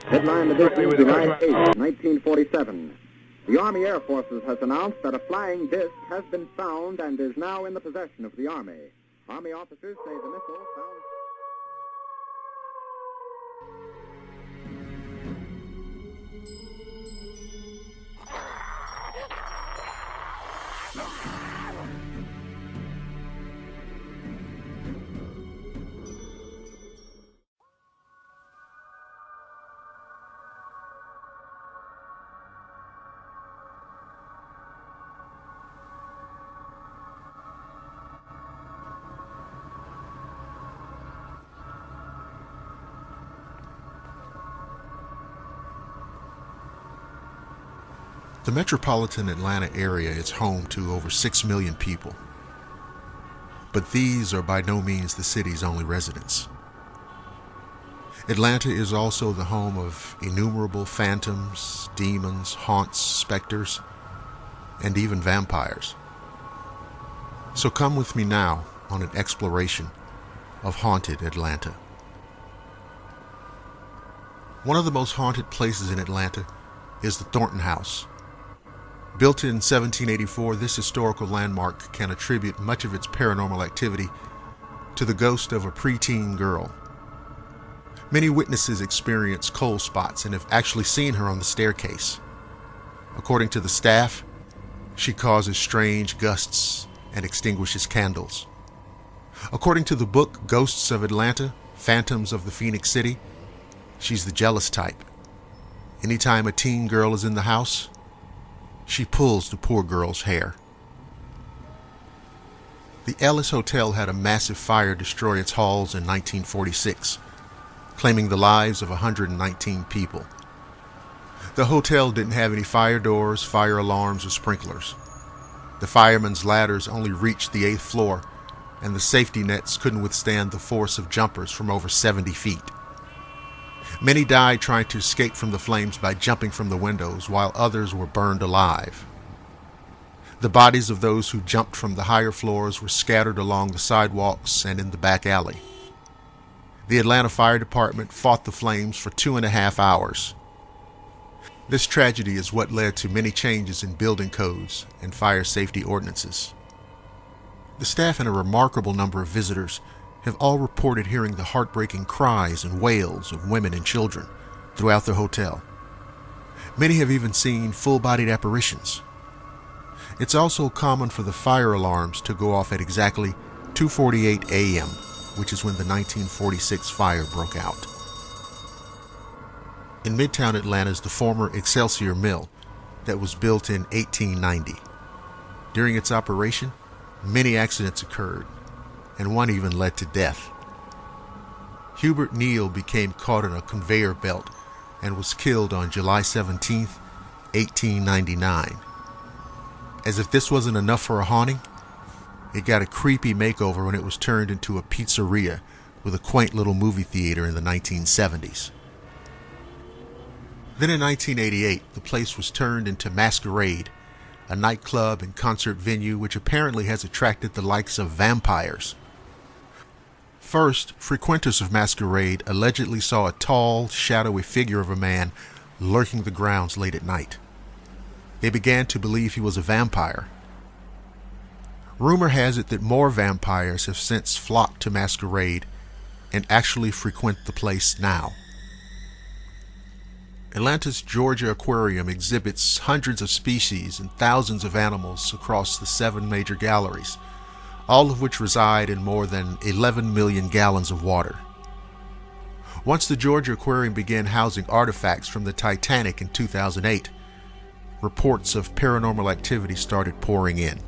Headline edition, July 8, 1947. The Army Air Forces has announced that a flying disc has been found and is now in the possession of the Army. Army officers say the missile found... The metropolitan Atlanta area is home to over 6 million people. But these are by no means the city's only residents. Atlanta is also the home of innumerable phantoms, demons, haunts, specters, and even vampires. So come with me now on an exploration of haunted Atlanta. One of the most haunted places in Atlanta is the Thornton House. Built in 1784, this historical landmark can attribute much of its paranormal activity to the ghost of a preteen girl. Many witnesses experience cold spots and have actually seen her on the staircase. According to the staff, she causes strange gusts and extinguishes candles. According to the book Ghosts of Atlanta, Phantoms of the Phoenix City, she's the jealous type. Anytime a teen girl is in the house, she pulls the poor girl's hair. The Ellis Hotel had a massive fire destroy its halls in 1946, claiming the lives of 119 people. The hotel didn't have any fire doors, fire alarms, or sprinklers. The firemen's ladders only reached the 8th floor, and the safety nets couldn't withstand the force of jumpers from over 70 feet. Many died trying to escape from the flames by jumping from the windows, while others were burned alive. The bodies of those who jumped from the higher floors were scattered along the sidewalks and in the back alley. The Atlanta Fire Department fought the flames for 2.5 hours. This tragedy is what led to many changes in building codes and fire safety ordinances. The staff and a remarkable number of visitors have all reported hearing the heartbreaking cries and wails of women and children throughout the hotel. Many have even seen full-bodied apparitions. It's also common for the fire alarms to go off at exactly 2:48 a.m., which is when the 1946 fire broke out. In Midtown Atlanta is the former Excelsior Mill that was built in 1890. During its operation, many accidents occurred, and one even led to death. Hubert Neal became caught in a conveyor belt and was killed on July 17, 1899. As if this wasn't enough for a haunting, it got a creepy makeover when it was turned into a pizzeria with a quaint little movie theater in the 1970s. Then in 1988, the place was turned into Masquerade, a nightclub and concert venue which apparently has attracted the likes of vampires. First, frequenters of Masquerade allegedly saw a tall, shadowy figure of a man lurking the grounds late at night. They began to believe he was a vampire. Rumor has it that more vampires have since flocked to Masquerade and actually frequent the place now. Atlanta's Georgia Aquarium exhibits hundreds of species and thousands of animals across the 7 major galleries, all of which reside in more than 11 million gallons of water. Once the Georgia Aquarium began housing artifacts from the Titanic in 2008, reports of paranormal activity started pouring in.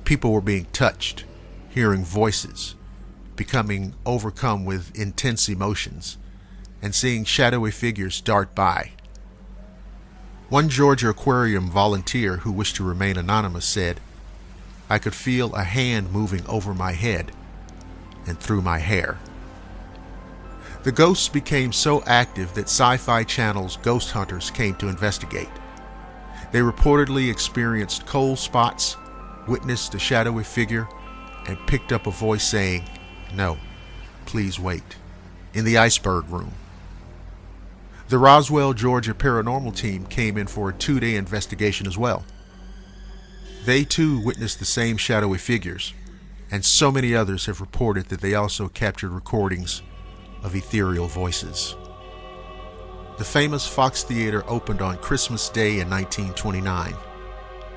People were being touched, hearing voices, becoming overcome with intense emotions, and seeing shadowy figures dart by. One Georgia Aquarium volunteer who wished to remain anonymous said, "I could feel a hand moving over my head and through my hair." The ghosts became so active that Sci-Fi Channel's Ghost Hunters came to investigate. They reportedly experienced cold spots, witnessed a shadowy figure, and picked up a voice saying, "No, Please wait. In the Iceberg Room. The Roswell, Georgia paranormal team came in for a 2-day investigation as well. They too witnessed the same shadowy figures, and so many others have reported that they also captured recordings of ethereal voices. The famous Fox Theater opened on Christmas Day in 1929,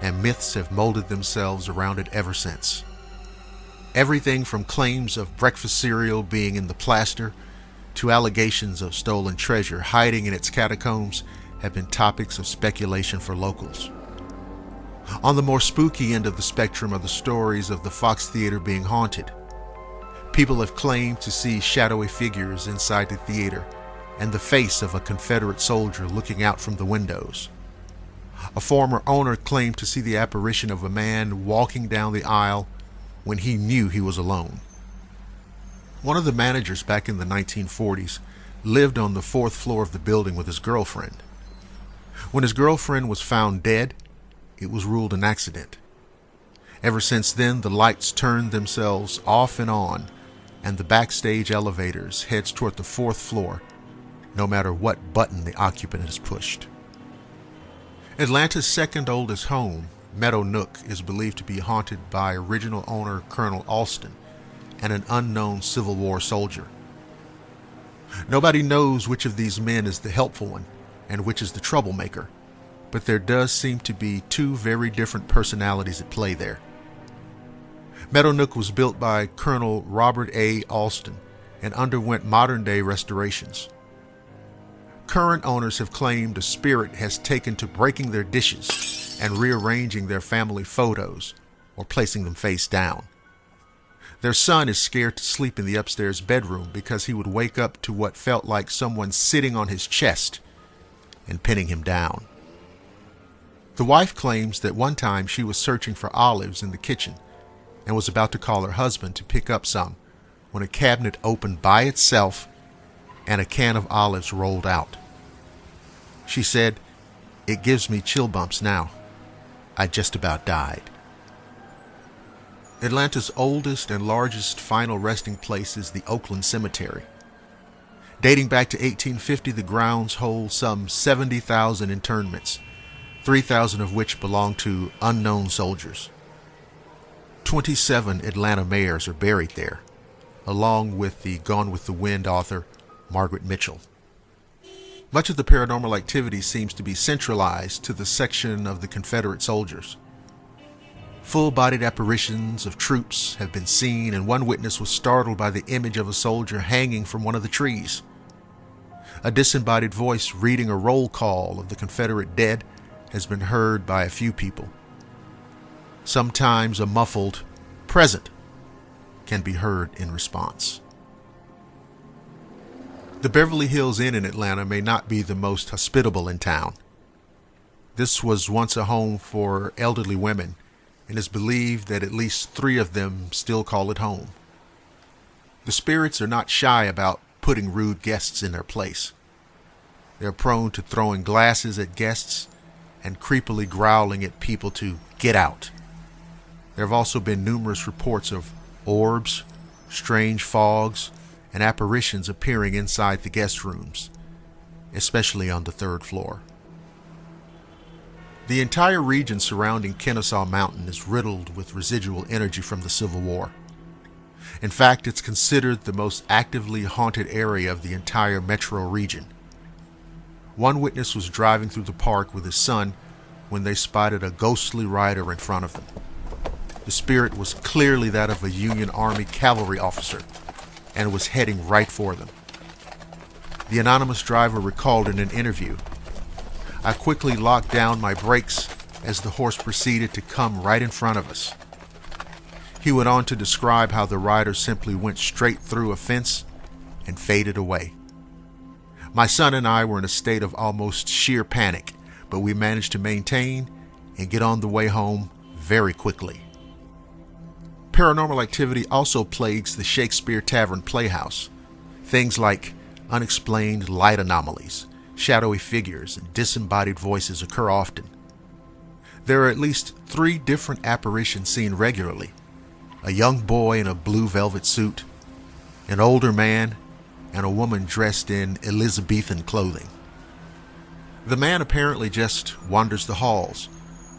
and myths have molded themselves around it ever since. Everything from claims of breakfast cereal being in the plaster to allegations of stolen treasure hiding in its catacombs have been topics of speculation for locals. On the more spooky end of the spectrum are the stories of the Fox Theater being haunted. People have claimed to see shadowy figures inside the theater and the face of a Confederate soldier looking out from the windows. A former owner claimed to see the apparition of a man walking down the aisle when he knew he was alone. One of the managers back in the 1940s lived on the 4th floor of the building with his girlfriend. When his girlfriend was found dead, it was ruled an accident. Ever since then, the lights turned themselves off and on, and the backstage elevators heads toward the 4th floor, no matter what button the occupant has pushed. Atlanta's second oldest home, Meadow Nook, is believed to be haunted by original owner Colonel Alston and an unknown Civil War soldier. Nobody knows which of these men is the helpful one and which is the troublemaker, but there does seem to be two very different personalities at play there. Meadow Nook was built by Colonel Robert A. Alston and underwent modern-day restorations. Current owners have claimed a spirit has taken to breaking their dishes and rearranging their family photos or placing them face down. Their son is scared to sleep in the upstairs bedroom because he would wake up to what felt like someone sitting on his chest and pinning him down. The wife claims that one time she was searching for olives in the kitchen and was about to call her husband to pick up some when a cabinet opened by itself and a can of olives rolled out. She said, "It gives me chill bumps now. I just about died." Atlanta's oldest and largest final resting place is the Oakland Cemetery. Dating back to 1850, the grounds hold some 70,000 internments, 3,000 of which belong to unknown soldiers. 27 Atlanta mayors are buried there, along with the Gone with the Wind author Margaret Mitchell. Much of the paranormal activity seems to be centralized to the section of the Confederate soldiers. Full-bodied apparitions of troops have been seen, and one witness was startled by the image of a soldier hanging from one of the trees. A disembodied voice reading a roll call of the Confederate dead has been heard by a few people. Sometimes a muffled "present" can be heard in response. The Beverly Hills Inn in Atlanta may not be the most hospitable in town. This was once a home for elderly women, and is believed that at least 3 of them still call it home. The spirits are not shy about putting rude guests in their place. They're prone to throwing glasses at guests and creepily growling at people to get out. There have also been numerous reports of orbs, strange fogs, and apparitions appearing inside the guest rooms, especially on the 3rd floor. The entire region surrounding Kennesaw Mountain is riddled with residual energy from the Civil War. In fact, it's considered the most actively haunted area of the entire metro region. One witness was driving through the park with his son when they spotted a ghostly rider in front of them. The spirit was clearly that of a Union Army cavalry officer and was heading right for them. The anonymous driver recalled in an interview, "I quickly locked down my brakes as the horse proceeded to come right in front of us." He went on to describe how the rider simply went straight through a fence and faded away. "My son and I were in a state of almost sheer panic, but we managed to maintain and get on the way home very quickly." Paranormal activity also plagues the Shakespeare Tavern Playhouse. Things like unexplained light anomalies, shadowy figures, and disembodied voices occur often. There are at least 3 different apparitions seen regularly: a young boy in a blue velvet suit, an older man, and a woman dressed in Elizabethan clothing. The man apparently just wanders the halls,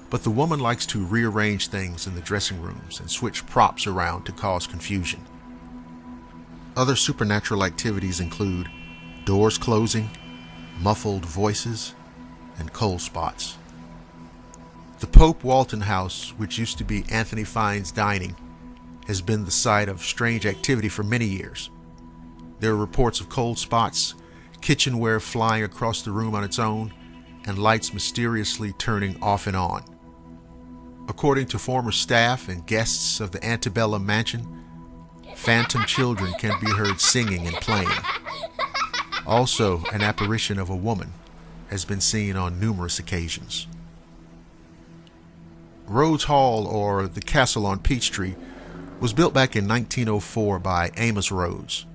but the woman likes to rearrange things in the dressing rooms and switch props around to cause confusion. Other supernatural activities include doors closing, muffled voices, and cold spots. The Pope Walton House, which used to be Anthony Fine's dining, has been the site of strange activity for many years. There are reports of cold spots, kitchenware flying across the room on its own, and lights mysteriously turning off and on. According to former staff and guests of the antebellum mansion, phantom children can be heard singing and playing. Also, an apparition of a woman has been seen on numerous occasions. Rhodes Hall, or the Castle on Peachtree, was built back in 1904 by Amos Rhodes.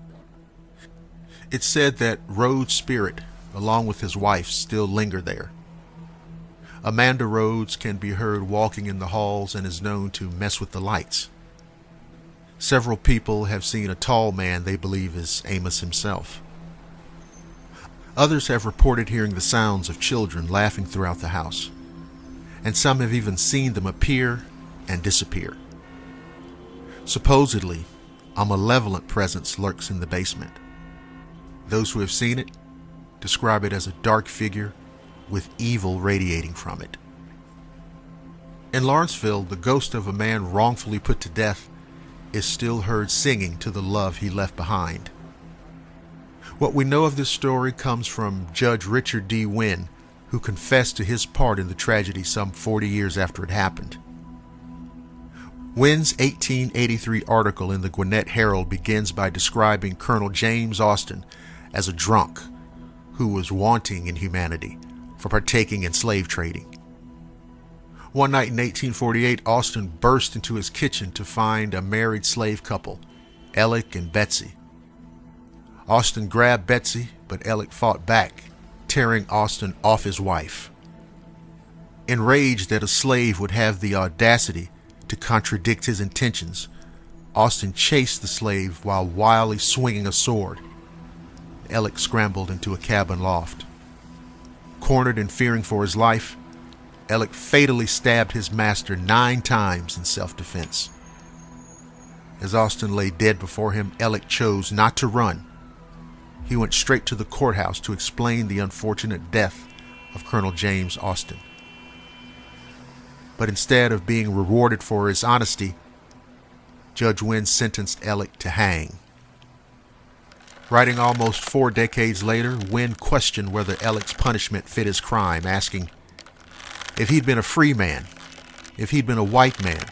It's said that Rhodes' spirit, along with his wife, still linger there. Amanda Rhodes can be heard walking in the halls and is known to mess with the lights. Several people have seen a tall man they believe is Amos himself. Others have reported hearing the sounds of children laughing throughout the house, and some have even seen them appear and disappear. Supposedly, a malevolent presence lurks in the basement. Those who have seen it describe it as a dark figure with evil radiating from it. In Lawrenceville, the ghost of a man wrongfully put to death is still heard singing to the love he left behind. What we know of this story comes from Judge Richard D. Wynn, who confessed to his part in the tragedy some 40 years after it happened. Wynn's 1883 article in the Gwinnett Herald begins by describing Colonel James Austin as a drunk who was wanting in humanity for partaking in slave trading. One night in 1848, Austin burst into his kitchen to find a married slave couple, Ellick and Betsy. Austin grabbed Betsy, but Ellick fought back, tearing Austin off his wife. Enraged that a slave would have the audacity to contradict his intentions, Austin chased the slave while wildly swinging a sword. Ellick scrambled into a cabin loft. Cornered and fearing for his life, Ellick fatally stabbed his master 9 times in self-defense. As Austin lay dead before him, Ellick chose not to run. He went straight to the courthouse to explain the unfortunate death of Colonel James Austin. But instead of being rewarded for his honesty, Judge Wynn sentenced Ellick to hang. Writing almost 4 decades later, Wynn questioned whether Ellick's punishment fit his crime, asking, if he'd been a free man, if he'd been a white man,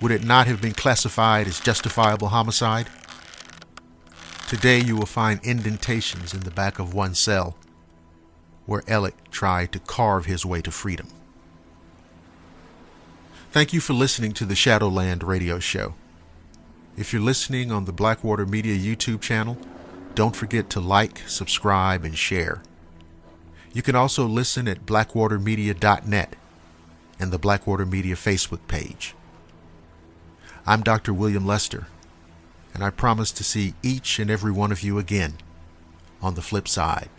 would it not have been classified as justifiable homicide? Today you will find indentations in the back of one cell where Ellick tried to carve his way to freedom. Thank you for listening to the Shadowland radio show. If you're listening on the Blackwater Media YouTube channel, don't forget to like, subscribe, and share. You can also listen at blackwatermedia.net and the Blackwater Media Facebook page. I'm Dr. William Lester, and I promise to see each and every one of you again on the flip side.